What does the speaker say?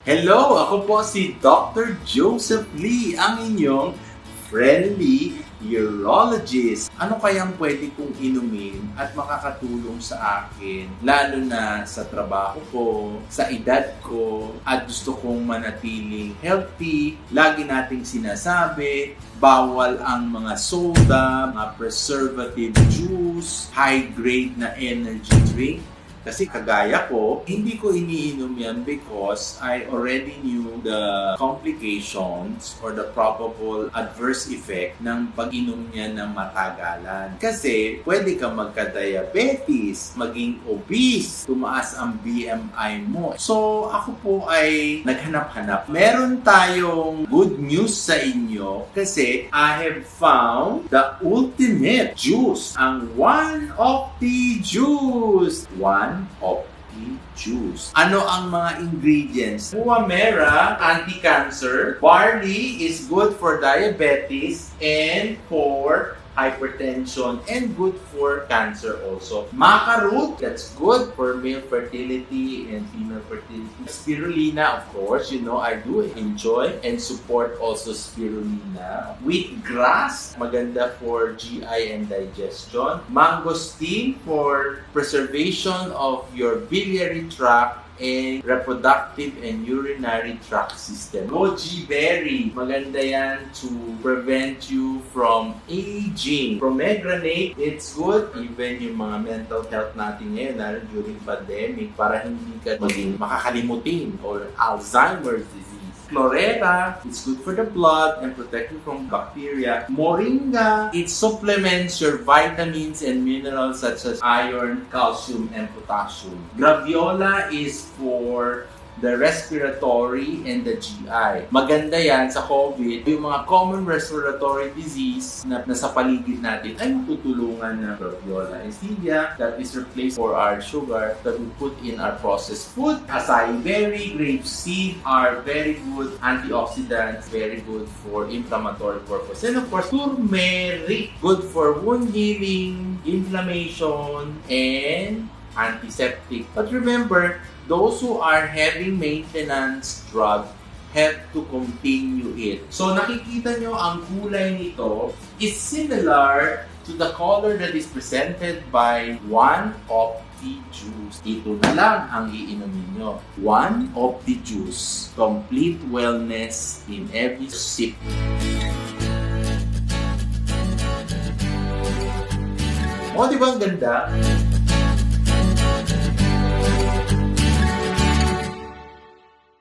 Hello! Ako po si Dr. Joseph Lee, ang inyong friendly urologist. Ano kayang pwede kong inumin at makakatulong sa akin, lalo na sa trabaho ko, sa edad ko, at gusto kong manatiling healthy? Lagi nating sinasabi, bawal ang mga soda, mga preservative juice, high-grade na energy drink. Kasi kagaya ko, hindi ko iniinom yan because I already knew the complications or the probable adverse effect ng pag-inom niya ng matagalan. Kasi pwede ka magka-diabetes, maging obese, tumaas ang BMI mo. So ako po ay naghanap-hanap. Meron tayong good news sa inyo kasi I have found the ultimate juice, ang One of the Juice. One of the Juice. Ano ang mga ingredients? Huamera, anti-cancer. Barley is good for diabetes and for hypertension and good for cancer also. Maca root, that's good for male fertility and female fertility. Spirulina, of course, you know, I do enjoy and support also spirulina. Wheatgrass, maganda for GI and digestion. Mangosteen for preservation of your biliary tract and reproductive and urinary tract system. Goji berry, maganda yan to prevent you from aging. Pomegranate, it's good even yung mga mental health natin ngayon, lalo during pandemic, para hindi ka maging makakalimutin or Alzheimer's disease. Chlorella, it's good for the blood and protect you from bacteria. Moringa, it supplements your vitamins and minerals such as iron, calcium, and potassium. Graviola is for the respiratory and the GI. Maganda yan sa COVID. Yung mga common respiratory disease na nasa paligid natin ay matutulungan ng graviola and stevia that is replaced for our sugar that we put in our processed food. Acai berry, grape seed are very good antioxidants, very good for inflammatory purpose. And of course, turmeric, good for wound healing, inflammation, and antiseptic. But remember, those who are having maintenance drug have to continue it. So nakikita nyo ang kulay nito is similar to the color that is presented by One of the Juice. Ito na lang ang iinumin nyo. One of the Juice. Complete wellness in every sip. O, di ba ang ganda?